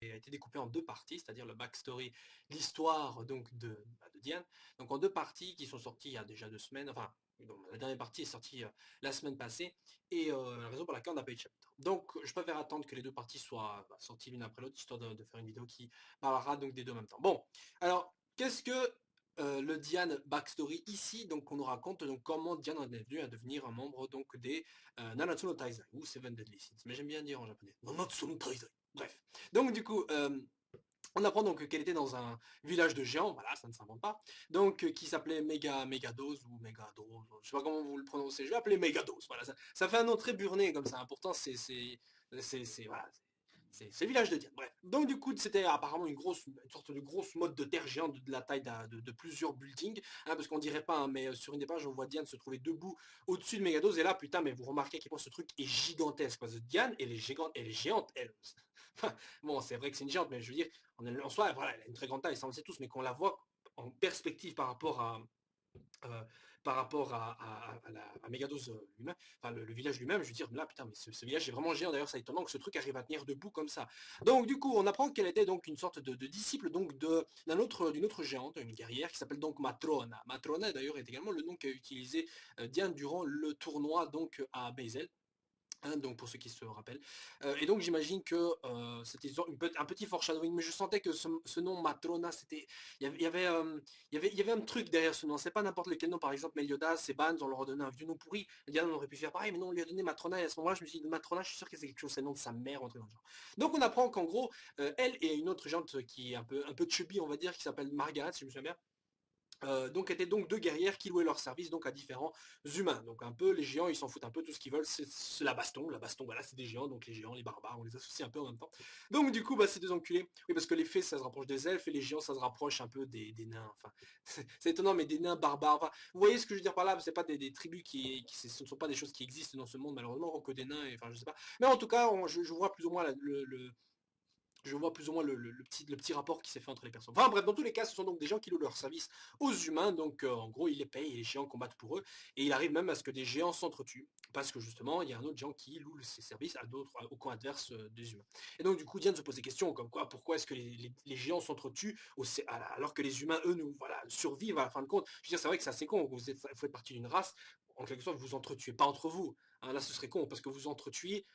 a été découpé en deux parties, c'est-à-dire le backstory, l'histoire donc de Diane, donc en deux parties qui sont sorties il y a déjà 2 semaines, enfin bon, la dernière partie est sortie la semaine passée, et la raison pour laquelle on n'a pas eu de chapitre. Donc je préfère attendre que les deux parties soient sorties l'une après l'autre, histoire de faire une vidéo qui parlera donc des deux en même temps. Bon, alors qu'est-ce que le Diane backstory ici, donc on nous raconte donc comment Diane en est venue à devenir un membre donc des Nanatsu no Taizai ou Seven Deadly Sins, mais j'aime bien dire en japonais Nanatsu no Taizai. Bref, donc du coup, on apprend donc qu'elle était dans un village de géants, voilà, ça ne s'invente pas, donc qui s'appelait Megados ou Megados, je sais pas comment vous le prononcez, je vais appeler Megados, voilà, ça fait un nom très burné comme ça, hein. Pourtant voilà, c'est le village de Diane, bref. Donc du coup, c'était apparemment une sorte de grosse mode de terre géante de la taille de plusieurs buildings, hein, parce qu'on dirait pas, hein, mais sur une des pages, on voit Diane se trouver debout au-dessus de Megados, et là, putain, mais vous remarquez à quel point ce truc est gigantesque, parce que Diane, elle est géante, elle. Enfin, bon, c'est vrai que c'est une géante, mais je veux dire, en soi, voilà, elle a une très grande taille, ça on le sait tous, mais qu'on la voit en perspective euh, à Megados lui-même, enfin le village lui-même, je veux dire, là, putain, mais ce village est vraiment géant, d'ailleurs, c'est étonnant que ce truc arrive à tenir debout comme ça. Donc, du coup, on apprend qu'elle était donc une sorte de disciple donc d'une autre géante, une guerrière, qui s'appelle donc Matrona. Matrona, d'ailleurs, est également le nom qu'a utilisé Diane durant le tournoi donc à Basel. Hein, donc pour ceux qui se rappellent. Et donc j'imagine que c'était un petit foreshadowing, mais je sentais que ce nom Matrona, c'était, il y avait un truc derrière ce nom. C'est pas n'importe lequel nom. Par exemple, Meliodas, et Bans, on leur a donné un vieux nom pourri. Diana, on aurait pu faire pareil, mais non, on lui a donné Matrona. Et à ce moment-là, je me suis dit Matrona, je suis sûr que c'est quelque chose, c'est le nom de sa mère, un truc dans le genre. Donc on apprend qu'en gros, elle et une autre gente qui est un peu chubby, on va dire, qui s'appelle Margaret, si je me souviens bien. Donc étaient donc deux guerrières qui louaient leur service donc à différents humains. Donc un peu les géants, ils s'en foutent un peu, tout ce qu'ils veulent, c'est la baston, voilà, c'est des géants, donc les géants, les barbares, on les associe un peu en même temps. Donc du coup, bah c'est deux enculés. Oui, parce que les fées, ça se rapproche des elfes et les géants, ça se rapproche un peu des nains. Enfin, c'est étonnant, mais des nains barbares. Enfin, vous voyez ce que je veux dire par là? C'est pas des tribus ce ne sont pas des choses qui existent dans ce monde malheureusement, que des nains. Et, enfin, je sais pas. Mais en tout cas, je vois plus ou moins je vois plus ou moins le petit rapport qui s'est fait entre les personnes. Enfin bref, dans tous les cas, ce sont donc des gens qui louent leur service aux humains, donc en gros, ils les payent et les géants combattent pour eux, et il arrive même à ce que des géants s'entretuent, parce que justement, il y a un autre géant qui loue ses services à d'autres, au camp adverse des humains. Et donc du coup, Diane se pose des questions, comme quoi, pourquoi est-ce que les géants s'entretuent alors que les humains, eux, nous, voilà, survivent à la fin de compte. Je veux dire, c'est vrai que c'est assez con, vous faites partie d'une race, en quelque sorte, vous entretuez pas entre vous. Hein, là, ce serait con, parce que vous entretuez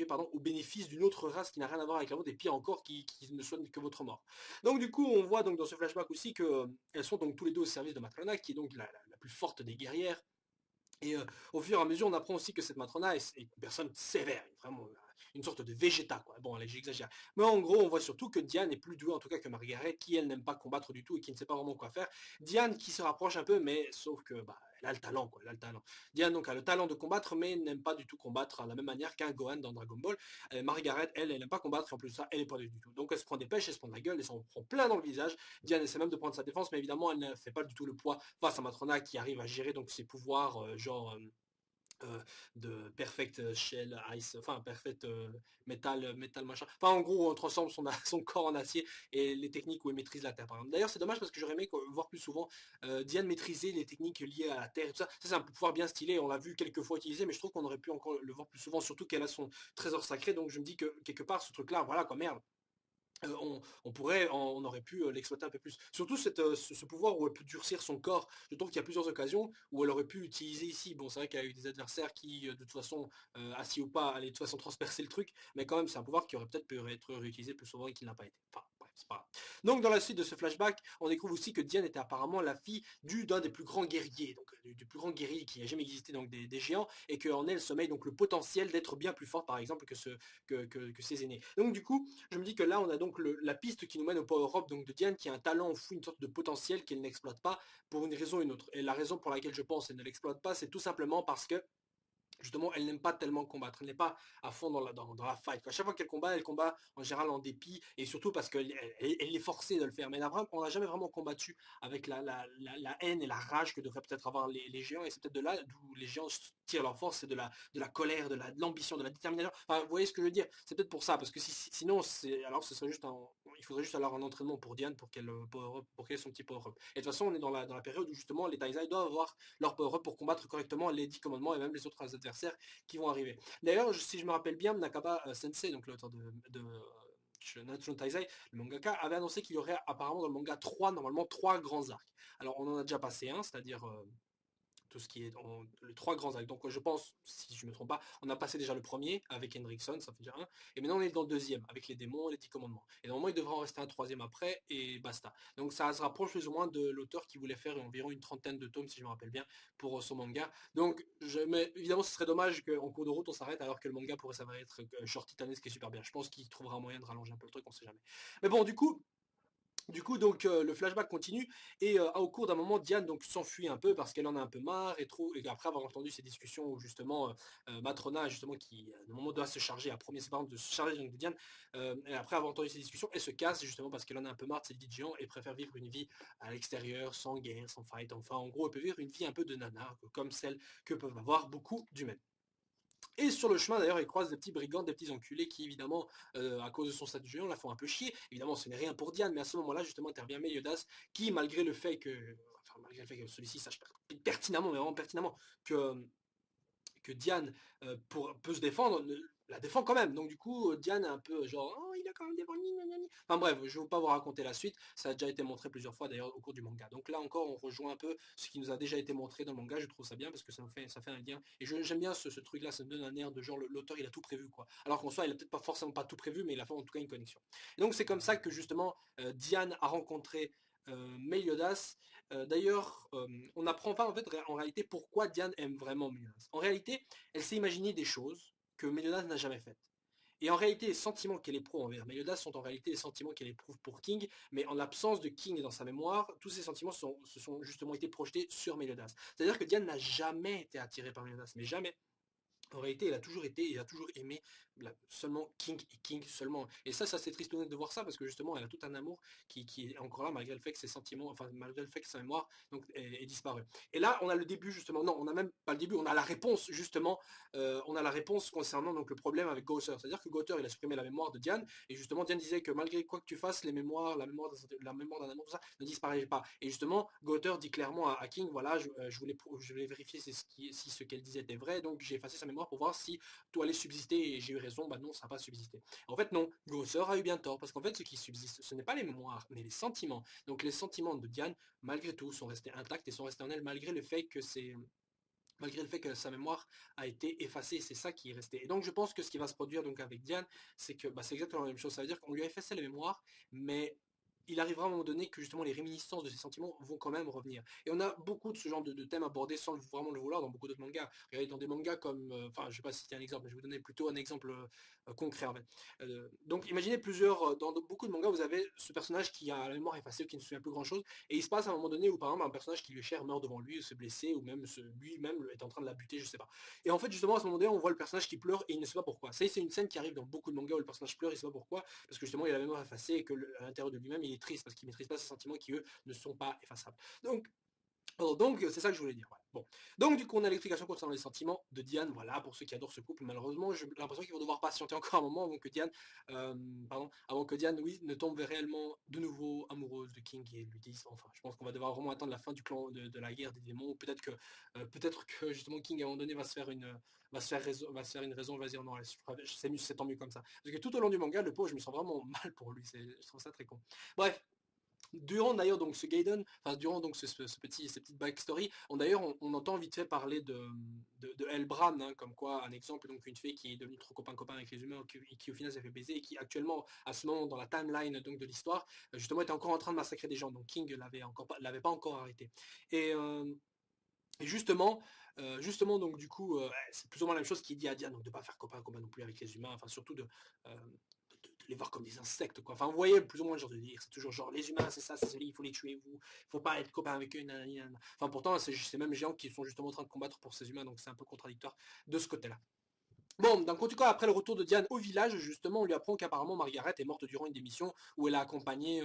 pardon, au bénéfice d'une autre race qui n'a rien à voir avec la vôtre, et pire encore, qui ne souhaite que votre mort. Donc du coup, on voit donc dans ce flashback aussi que elles sont donc tous les deux au service de Matrona, qui est donc la plus forte des guerrières, et au fur et à mesure, on apprend aussi que cette matrona est une personne sévère, vraiment une sorte de végéta, quoi. Bon, allez, j'exagère. Mais en gros, on voit surtout que Diane est plus douée, en tout cas, que Margaret, qui, elle, n'aime pas combattre du tout et qui ne sait pas vraiment quoi faire. Diane, qui se rapproche un peu, mais sauf que, bah, elle a le talent, quoi. Elle a le talent. Diane, donc, a le talent de combattre, mais n'aime pas du tout combattre à la même manière qu'un Gohan dans Dragon Ball. Margaret, elle n'aime pas combattre, et en plus de ça, elle est pas du tout. Donc, elle se prend des pêches, elle se prend de la gueule, elle s'en prend plein dans le visage. Diane essaie même de prendre sa défense, mais évidemment, elle ne fait pas du tout le poids face à Matrona qui arrive à gérer donc ses pouvoirs, euh, de perfect shell ice, enfin perfect métal machin. Enfin en gros on transforme son corps en acier et les techniques où elle maîtrise la terre par exemple. D'ailleurs c'est dommage parce que j'aurais aimé voir plus souvent Diane maîtriser les techniques liées à la terre et tout ça. Ça c'est un pouvoir bien stylé, on l'a vu quelques fois utilisé, mais je trouve qu'on aurait pu encore le voir plus souvent, surtout qu'elle a son trésor sacré, donc je me dis que quelque part ce truc là, voilà quoi, merde, on aurait pu l'exploiter un peu plus. Surtout ce pouvoir où elle peut durcir son corps. Je trouve qu'il y a plusieurs occasions où elle aurait pu utiliser ici. Bon, c'est vrai qu'il y a eu des adversaires qui, de toute façon, assis ou pas, allaient de toute façon transpercer le truc, mais quand même, c'est un pouvoir qui aurait peut-être pu être réutilisé plus souvent et qui n'a pas été. Enfin, bref, c'est pas grave. Donc, dans la suite de ce flashback, on découvre aussi que Diane était apparemment la fille d'un des plus grands guerriers, donc du plus grand guerrier qui a jamais existé, donc des géants, et qu'en elle sommeille donc le potentiel d'être bien plus fort, par exemple, que ses aînés. Donc, du coup, je me dis que là, on a donc la piste qui nous mène au Power-Up donc de Diane, qui a un talent fou, une sorte de potentiel qu'elle n'exploite pas pour une raison ou une autre. Et la raison pour laquelle je pense qu'elle ne l'exploite pas, c'est tout simplement parce que justement, elle n'aime pas tellement combattre. Elle n'est pas à fond dans la fight. À chaque fois qu'elle combat, elle combat en général en dépit et surtout parce qu'elle elle est forcée de le faire. Mais on n'a jamais vraiment combattu avec la haine et la rage que devraient peut-être avoir les géants. Et c'est peut-être de là d'où les géants tirent leur force, c'est de la colère, de l'ambition, de la détermination. Enfin, vous voyez ce que je veux dire? C'est peut-être pour ça, parce que sinon, alors ce serait il faudrait juste alors un entraînement pour Diane pour qu'elle ait son petit power-up. Et de toute façon, on est dans la période où justement les Taizai doivent avoir leur power-up pour combattre correctement les 10 commandements et même les autres adversaires qui vont arriver. D'ailleurs, si je me rappelle bien, Nakaba Sensei, donc l'auteur de Natsuno Taizai, le mangaka, avait annoncé qu'il y aurait apparemment dans le manga normalement trois grands arcs. Alors on en a déjà passé un, c'est-à-dire tout ce qui est les trois grands actes. Donc je pense, si je ne me trompe pas, on a passé déjà le premier avec Hendrickson, ça fait déjà un, et maintenant on est dans le deuxième avec les démons et les 10 commandements. Et normalement il devrait en rester un troisième après et basta. Donc ça se rapproche plus ou moins de l'auteur qui voulait faire environ une trentaine de tomes, si je me rappelle bien, pour son manga. Donc mais évidemment ce serait dommage qu'en cours de route on s'arrête alors que le manga pourrait s'avérer être short titanesque qui est super bien. Je pense qu'il trouvera moyen de rallonger un peu le truc, on sait jamais. Mais bon, du coup, donc le flashback continue et au cours d'un moment, Diane donc s'enfuit un peu parce qu'elle en a un peu marre et après avoir entendu ces discussions où justement Matrona justement qui au moment doit se charger, à premier ses parents de se charger donc, de Diane et après avoir entendu ces discussions, elle se casse justement parce qu'elle en a un peu marre de ces vies de géant et préfère vivre une vie à l'extérieur sans guerre, sans fight. Enfin, en gros, elle peut vivre une vie un peu de nana comme celle que peuvent avoir beaucoup d'humains. Et sur le chemin, d'ailleurs, il croise des petits brigands, des petits enculés qui, évidemment, à cause de son statut géant, la font un peu chier. Évidemment, ce n'est rien pour Diane, mais à ce moment-là, justement, intervient Meliodas, qui, malgré le fait que, enfin, malgré le fait que celui-ci sache pertinemment, mais vraiment pertinemment, que Diane peut se défendre, la défend quand même. Donc du coup, Diane est un peu genre, oh, il a quand même défendu, nanani. Enfin bref, je ne vais pas vous raconter la suite, ça a déjà été montré plusieurs fois d'ailleurs au cours du manga. Donc là encore, on rejoint un peu ce qui nous a déjà été montré dans le manga, je trouve ça bien parce que ça fait un lien. Et j'aime bien ce truc-là, ça me donne un air de genre, l'auteur il a tout prévu quoi. Alors qu'en soi, il a peut-être pas forcément pas tout prévu, mais il a fait en tout cas une connexion. Et donc c'est comme ça que justement, Diane a rencontré Meliodas. D'ailleurs, on n'apprend pas en fait en réalité pourquoi Diane aime vraiment Meliodas. En réalité, elle s'est imaginé des choses que Meliodas n'a jamais faites. Et en réalité, les sentiments qu'elle éprouve envers Meliodas sont en réalité les sentiments qu'elle éprouve pour King, mais en l'absence de King dans sa mémoire, tous ces sentiments se sont justement été projetés sur Meliodas. C'est-à-dire que Diane n'a jamais été attirée par Meliodas, mais jamais. En réalité, il a toujours aimé seulement King et King seulement. Et ça c'est triste de voir ça parce que justement, elle a tout un amour qui est encore là malgré le fait que ses sentiments, enfin malgré le fait que sa mémoire donc, est disparue. Et là, on a le début justement, non, on a même pas le début, on a la réponse justement, on a la réponse concernant donc le problème avec Gowther. C'est-à-dire que Gowther, il a supprimé la mémoire de Diane et justement Diane disait que malgré quoi que tu fasses, les mémoires, la mémoire d'un amour, tout ça ne disparaît pas. Et justement, Gowther dit clairement à King, voilà, je voulais vérifier si ce qu'elle disait était vrai, donc j'ai effacé sa mémoire pour voir si tout allait subsister et j'ai eu raison, bah non, ça n'a pas subsisté. En fait, non, Gowther a eu bien tort parce qu'en fait, ce qui subsiste, ce n'est pas les mémoires, mais les sentiments. Donc les sentiments de Diane, malgré tout, sont restés intacts et sont restés en elle malgré le fait que sa mémoire a été effacée, c'est ça qui est resté. Et donc je pense que ce qui va se produire donc avec Diane, c'est que c'est exactement la même chose. Ça veut dire qu'on lui a effacé la mémoire, mais il arrivera à un moment donné que justement les réminiscences de ses sentiments vont quand même revenir. Et on a beaucoup de ce genre de thèmes abordés sans vraiment le vouloir dans beaucoup d'autres mangas. Regardez dans des mangas comme, enfin je sais pas si c'était un exemple, mais je vais vous donner plutôt un exemple concret en fait. Donc imaginez dans beaucoup de mangas vous avez ce personnage qui a la mémoire effacée ou qui ne se souvient plus grand chose, et il se passe à un moment donné où par exemple un personnage qui lui est cher meurt devant lui, ou se blesser, ou même lui-même est en train de la buter, je sais pas. Et en fait justement à ce moment donné on voit le personnage qui pleure et il ne sait pas pourquoi. Ça c'est une scène qui arrive dans beaucoup de mangas où le personnage pleure, il ne sait pas pourquoi, parce que justement il a la mémoire effacée et que à l'intérieur de lui-même il est triste parce qu'il ne maîtrise pas ses sentiments qui eux ne sont pas effaçables. Donc c'est ça que je voulais dire. Ouais. Bon. Donc du coup on a l'explication concernant les sentiments de Diane. Voilà, pour ceux qui adorent ce couple, malheureusement j'ai l'impression qu'ils vont devoir patienter encore un moment avant que Diane, oui, ne tombe réellement de nouveau amoureuse de King et lui dise, enfin je pense qu'on va devoir vraiment attendre la fin du clan de la guerre des démons. Peut-être que justement King à un moment donné va se faire une raison, va dire non, c'est tant mieux comme ça. Parce que tout au long du manga, le pauvre, je me sens vraiment mal pour lui, je trouve ça très con. Bref, durant d'ailleurs donc ce Gaiden, enfin durant donc ces petites backstory, on entend vite fait parler de Elbran, hein, comme quoi un exemple donc une fée qui est devenue trop copain avec les humains qui au final s'est fait baiser et qui actuellement à ce moment dans la timeline donc de l'histoire justement était encore en train de massacrer des gens, donc King l'avait pas encore arrêté. Et et justement, donc du coup, c'est plus ou moins la même chose qu'il dit à Diane, donc de pas faire copain non plus avec les humains, enfin surtout de les voir comme des insectes, quoi. Enfin, vous voyez plus ou moins le genre de dire, c'est toujours genre les humains, c'est ça, c'est celui, il faut les tuer, il faut pas être copain avec eux, nanani, nanana. Enfin, pourtant, c'est ces mêmes géants qui sont justement en train de combattre pour ces humains, donc c'est un peu contradictoire de ce côté-là. Bon, donc en tout cas, après le retour de Diane au village, justement, on lui apprend qu'apparemment Margaret est morte durant une des missions où elle a accompagné,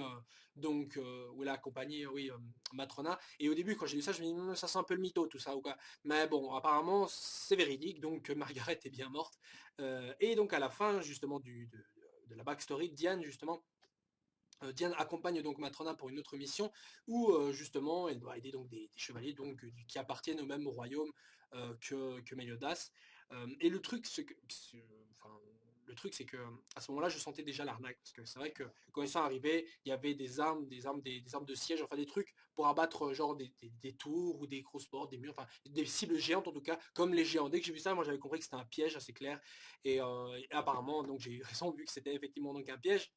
oui, Matrona. Et au début, quand j'ai lu ça, je me dis, ça sent un peu le mytho, tout ça, ou quoi. Mais bon, apparemment, c'est véridique, donc Margaret est bien morte. Et donc à la fin, justement, de la backstory, Diane accompagne donc Matrona pour une autre mission où justement elle doit aider donc des chevaliers donc qui appartiennent au même royaume que Meliodas. Et le truc, enfin, le truc c'est que à ce moment-là je sentais déjà l'arnaque, parce que c'est vrai que quand ils sont arrivés, il y avait des armes de siège, enfin des trucs pour abattre genre des tours ou des grosses portes, des murs, enfin des cibles géantes en tout cas, comme les géants. Dès que j'ai vu ça, moi j'avais compris que c'était un piège assez clair, et apparemment donc j'ai eu raison vu que c'était effectivement donc un piège.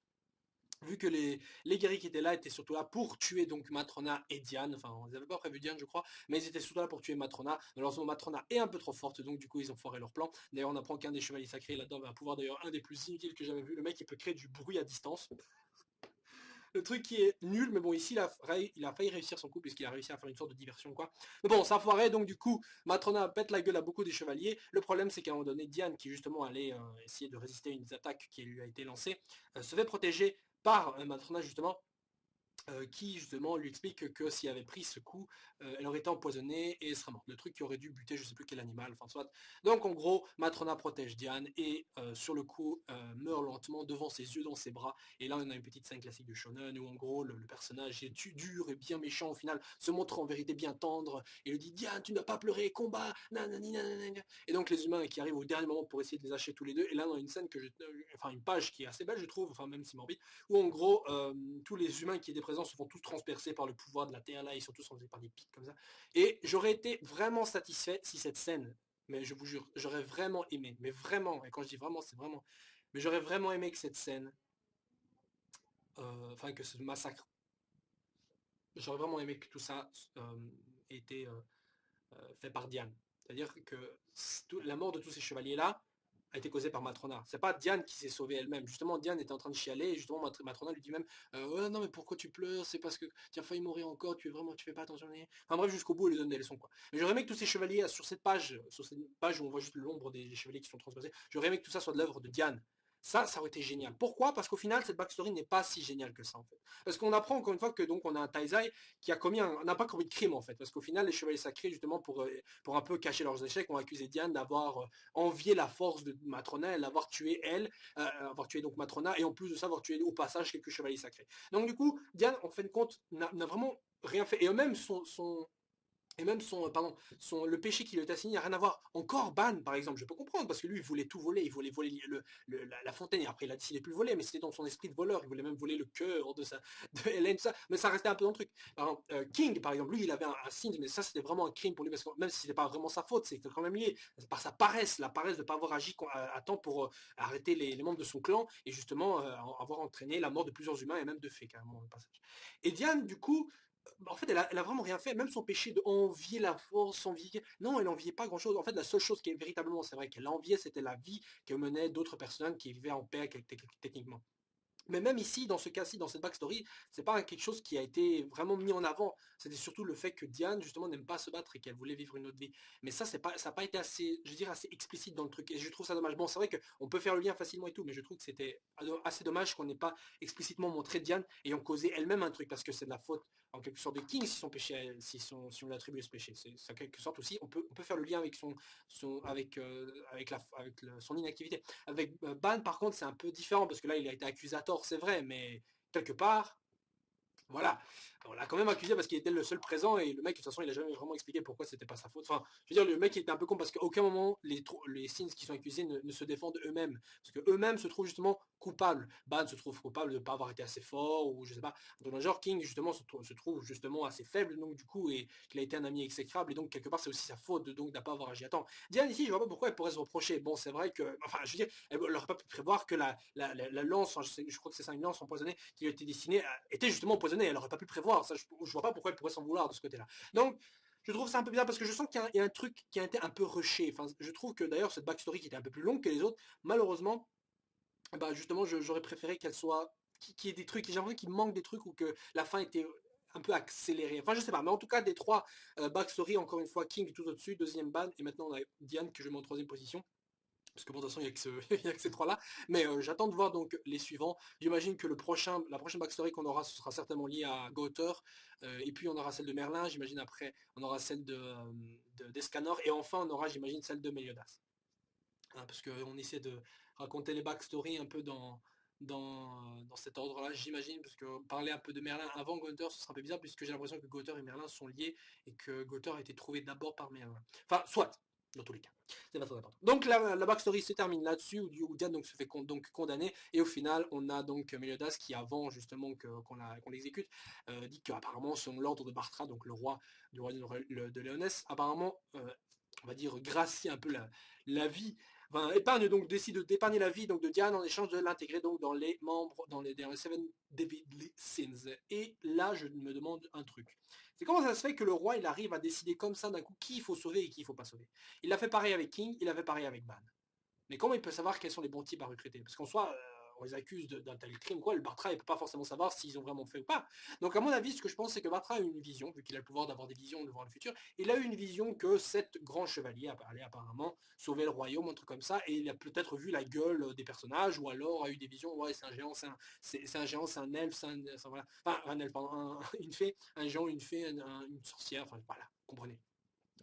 Vu que les guerriers qui étaient là étaient surtout là pour tuer donc Matrona et Diane, enfin on n'avait pas prévu Diane je crois, mais ils étaient surtout là pour tuer Matrona. Malheureusement Matrona est un peu trop forte, donc du coup ils ont foiré leur plan. D'ailleurs on apprend qu'un des chevaliers sacrés là-dedans va un pouvoir d'ailleurs un des plus inutiles que j'avais vu. Le mec il peut créer du bruit à distance. Le truc qui est nul, mais bon ici il a failli réussir son coup puisqu'il a réussi à faire une sorte de diversion quoi. Mais bon ça foirait, donc du coup Matrona pète la gueule à beaucoup des chevaliers. Le problème c'est qu'à un moment donné Diane qui justement allait essayer de résister à une attaque qui lui a été lancée, se fait protéger par Matrona justement, qui justement lui explique que s'il avait pris ce coup, elle aurait été empoisonnée et serait morte. Le truc qui aurait dû buter je sais plus quel animal, enfin soit. Donc en gros, Matrona protège Diane et sur le coup meurt lentement devant ses yeux dans ses bras. Et là on a une petite scène classique de shonen où en gros le personnage est dur et bien méchant au final, se montre en vérité bien tendre et lui dit Diane tu n'as pas pleuré, combat, nanani nanana. Et donc les humains qui arrivent au dernier moment pour essayer de les acheter tous les deux. Et là on a une scène enfin une page qui est assez belle je trouve, enfin même si morbide, où en gros tous les humains qui étaient présents se font tous transpercés par le pouvoir de la Terre, là ils sont tous transpercés par des pics comme ça. Et j'aurais été vraiment satisfait si cette scène, mais je vous jure, j'aurais vraiment aimé, mais vraiment, et quand je dis vraiment, c'est vraiment, mais j'aurais vraiment aimé que cette scène, enfin que ce massacre, j'aurais vraiment aimé que tout ça ait été fait par Diane. C'est-à-dire que la mort de tous ces chevaliers-là a été causée par Matrona. C'est pas Diane qui s'est sauvée elle-même. Justement, Diane était en train de chialer et justement Matrona lui dit même ouais, non mais pourquoi tu pleures? C'est parce que tu as failli mourir encore, tu fais pas attention. Enfin bref, jusqu'au bout, elle lui donne des leçons quoi. Mais j'aurais aimé que tous ces chevaliers sur cette page où on voit juste l'ombre des chevaliers qui sont transpercés, j'aurais aimé que tout ça soit de l'œuvre de Diane. Ça aurait été génial. Pourquoi? Parce qu'au final, cette backstory n'est pas si géniale que ça, en fait. Parce qu'on apprend encore une fois que donc on a un Taizai qui a n'a pas commis de crime, en fait. Parce qu'au final, les chevaliers sacrés, justement, pour un peu cacher leurs échecs, ont accusé Diane d'avoir envié la force de Matrona, l'avoir tué elle, avoir tué donc Matrona, et en plus de ça, avoir tué au passage quelques chevaliers sacrés. Donc du coup, Diane, en fin de compte, n'a vraiment rien fait. Et eux-mêmes et même le péché qui lui est assigné n'a rien à voir. Encore Ban, par exemple, je peux comprendre, parce que lui, il voulait tout voler, il voulait voler la fontaine, et après il a décidé de plus le voler, mais c'était dans son esprit de voleur, il voulait même voler le cœur de Hélène, ça, mais ça restait un peu dans le truc. Par exemple, King, par exemple, lui, il avait un signe, mais ça c'était vraiment un crime pour lui, parce que même si c'était pas vraiment sa faute, c'était quand même lié par sa paresse, la paresse de ne pas avoir agi à temps pour arrêter les membres de son clan, et justement avoir entraîné la mort de plusieurs humains, et même de fées, carrément, au passage. Et Diane, du coup, en fait, elle a vraiment rien fait. Même son péché de envier la force, envier. Non, elle enviait pas grand chose. En fait, la seule chose qui est véritablement, c'est vrai qu'elle enviait, c'était la vie que menaient d'autres personnes qui vivaient en paix techniquement. Mais même ici, dans ce cas-ci, dans cette backstory, c'est pas quelque chose qui a été vraiment mis en avant. C'était surtout le fait que Diane, justement, n'aime pas se battre et qu'elle voulait vivre une autre vie. Mais ça, ça n'a pas été assez, je dirais, assez explicite dans le truc. Et je trouve ça dommage. Bon, c'est vrai qu'on peut faire le lien facilement et tout, mais je trouve que c'était assez dommage qu'on n'ait pas explicitement montré Diane ayant causé elle-même un truc, parce que c'est de la faute, en quelque sorte, de King si son péché, si on lui attribue ce péché. C'est en quelque sorte aussi, on peut faire le lien avec son inactivité. Avec Ban, par contre, c'est un peu différent, parce que là, il a été accusé à tort, c'est vrai, mais quelque part, voilà, on l'a quand même accusé parce qu'il était le seul présent et le mec de toute façon il a jamais vraiment expliqué pourquoi c'était pas sa faute. Enfin, je veux dire, le mec il était un peu con parce qu'à aucun moment les Sins qui sont accusés ne se défendent eux-mêmes, parce que eux-mêmes se trouvent justement coupables. Ban se trouve coupable de ne pas avoir été assez fort, ou je sais pas. Dans un genre, King justement se trouve justement assez faible, donc du coup, et qu'il a été un ami exécrable, et donc quelque part c'est aussi sa faute donc de ne pas avoir agi à temps. Diane ici, je vois pas pourquoi elle pourrait se reprocher. Bon, c'est vrai que, enfin, je veux dire, elle n'aurait pas pu prévoir que la lance, enfin, je crois que c'est ça, une lance empoisonnée qui lui était destinée, était justement empoisonnée. Elle n'aurait pas pu prévoir ça. Je vois pas pourquoi elle pourrait s'en vouloir de ce côté-là. Donc, je trouve ça un peu bizarre parce que je sens qu'il y a un truc qui a été un peu rushé. Enfin, je trouve que d'ailleurs cette backstory qui était un peu plus longue que les autres, malheureusement, bah justement, j'aurais préféré qu'elle soit, qu'il y ait des trucs, j'ai l'impression qu'il manque des trucs ou que la fin était un peu accélérée. Enfin, je sais pas, mais en tout cas, des trois backstory, encore une fois, King tout au-dessus, deuxième ban, et maintenant on a Diane que je mets en troisième position. Parce que bon, de toute façon, il y a que ces trois-là. Mais j'attends de voir donc les suivants. J'imagine que la prochaine backstory qu'on aura, ce sera certainement lié à Gauter. Et puis on aura celle de Merlin. J'imagine après, on aura celle d'Escanor. Et enfin, on aura, j'imagine, celle de Meliodas. Hein, parce qu'on essaie de raconter les backstories un peu dans cet ordre-là, j'imagine, parce que parler un peu de Merlin avant Gunther, ce sera un peu bizarre, puisque j'ai l'impression que Gunther et Merlin sont liés, et que Gunther a été trouvé d'abord par Merlin. Enfin, soit. dans tous les cas. C'est pas très important. Donc la backstory se termine là-dessus, où Diane donc, se fait donc condamner, et au final, on a donc Meliodas qui, avant justement qu'on l'exécute, dit qu'apparemment, selon l'ordre de Bartra, donc le roi du royaume de Léonesse, apparemment, on va dire, gracie un peu la vie, enfin, décide d'épargner la vie donc, de Diane en échange de l'intégrer donc dans les membres, dans les Seven Deadly Sins. Et là, je me demande un truc. C'est comment ça se fait que le roi, il arrive à décider comme ça d'un coup qui il faut sauver et qui il faut pas sauver. Il a fait pareil avec King, il a fait pareil avec Ban. Mais comment il peut savoir quels sont les bons types à recruter? Parce qu'en soi, on les accuse d'un tel crime, quoi. Le Bartra, il peut pas forcément savoir s'ils ont vraiment fait ou pas. Donc, à mon avis, ce que je pense, c'est que Bartra a une vision, vu qu'il a le pouvoir d'avoir des visions, de voir le futur. Il a eu une vision que cet grand chevalier allait apparemment sauver le royaume, un truc comme ça, et il a peut-être vu la gueule des personnages, ou alors a eu des visions, ouais, c'est un géant, c'est un géant, c'est un elfe, voilà. Enfin, un elfe, pardon, une fée, un géant, une fée, une sorcière, enfin, voilà, comprenez.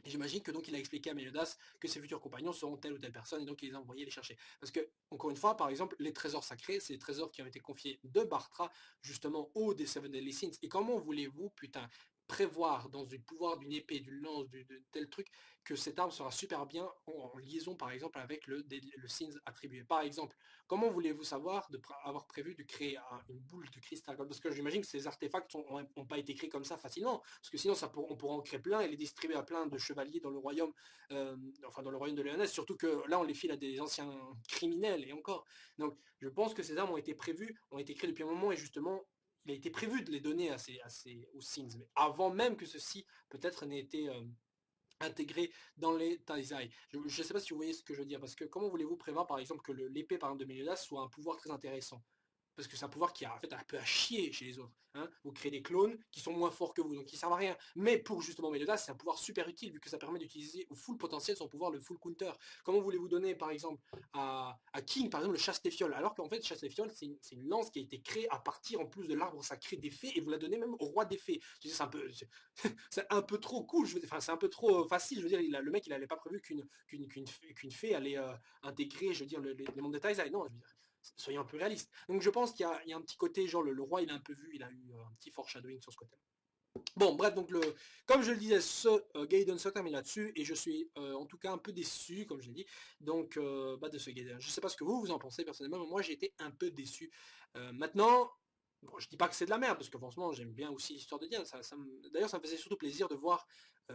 Et j'imagine que donc il a expliqué à Meliodas que ses futurs compagnons seront telle ou telle personne, et donc il les a envoyés les chercher. Parce que, encore une fois, par exemple, les trésors sacrés, c'est les trésors qui ont été confiés de Bartra, justement, aux des Seven Deadly Sins. Et comment voulez-vous, putain, prévoir dans le pouvoir d'une épée, d'une lance, de tel truc, que cette arme sera super bien en liaison, par exemple, avec le Sins attribué. Par exemple, comment voulez-vous savoir avoir prévu de créer une boule de cristal? Parce que j'imagine que ces artefacts n'ont pas été créés comme ça facilement, parce que sinon on pourrait en créer plein et les distribuer à plein de chevaliers dans le royaume, enfin dans le royaume de Léonesse, surtout que là on les file à des anciens criminels et encore. Donc je pense que ces armes ont été prévues, ont été créées depuis un moment et justement il a été prévu de les donner aux Sins, mais avant même que ceci peut-être n'ait été intégré dans les Taizai. Je ne sais pas si vous voyez ce que je veux dire, parce que comment voulez-vous prévoir par exemple que l'épée par exemple de Meliodas soit un pouvoir très intéressant? Parce que c'est un pouvoir qui a en fait un peu à chier chez les autres. Hein. Vous créez des clones qui sont moins forts que vous, donc qui servent à rien. Mais pour justement Meliodas, c'est un pouvoir super utile, vu que ça permet d'utiliser au full potentiel son pouvoir, le full counter. Comment voulez-vous donner par exemple à King, par exemple, le chasse des fioles, alors qu'en fait, chasse des fioles, c'est une lance qui a été créée à partir en plus de l'arbre sacré des fées, et vous la donnez même au roi des fées. C'est un peu, c'est un peu trop cool, enfin, c'est un peu trop facile. Je veux dire, le mec, il n'avait pas prévu qu'une fée allait intégrer, je veux dire, les mondes de Taizai. Non, je veux dire, soyons un peu réalistes. Donc je pense qu'il y a un petit côté, genre le roi, il a un peu vu, il a eu un petit foreshadowing sur ce côté. Bon, bref, donc comme je le disais, ce Gaiden se termine là-dessus, et je suis en tout cas un peu déçu, comme je l'ai dit, donc de ce Gaiden. Je ne sais pas ce que vous en pensez personnellement, mais moi j'ai été un peu déçu. Maintenant, bon, je dis pas que c'est de la merde, parce que franchement j'aime bien aussi l'histoire de Diane. D'ailleurs, ça me faisait surtout plaisir de voir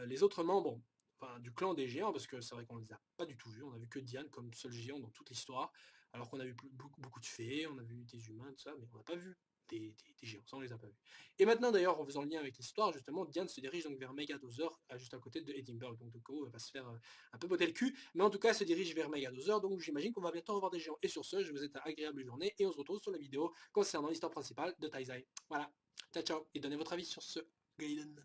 les autres membres, enfin, du clan des géants, parce que c'est vrai qu'on les a pas du tout vus. On a vu que Diane comme seul géant dans toute l'histoire, alors qu'on a vu beaucoup de fées, on a vu des humains, tout ça, mais on n'a pas vu des géants, ça on les a pas vus. Et maintenant d'ailleurs, en faisant le lien avec l'histoire, justement, Diane se dirige donc vers Megadozer, juste à côté de Edinburgh, donc Doko va se faire un peu botter le cul, mais en tout cas elle se dirige vers Megadozer, donc j'imagine qu'on va bientôt revoir des géants. Et sur ce, je vous souhaite une agréable journée, et on se retrouve sur la vidéo concernant l'histoire principale de Taizai. Voilà, ciao ciao, et donnez votre avis sur ce Gaiden.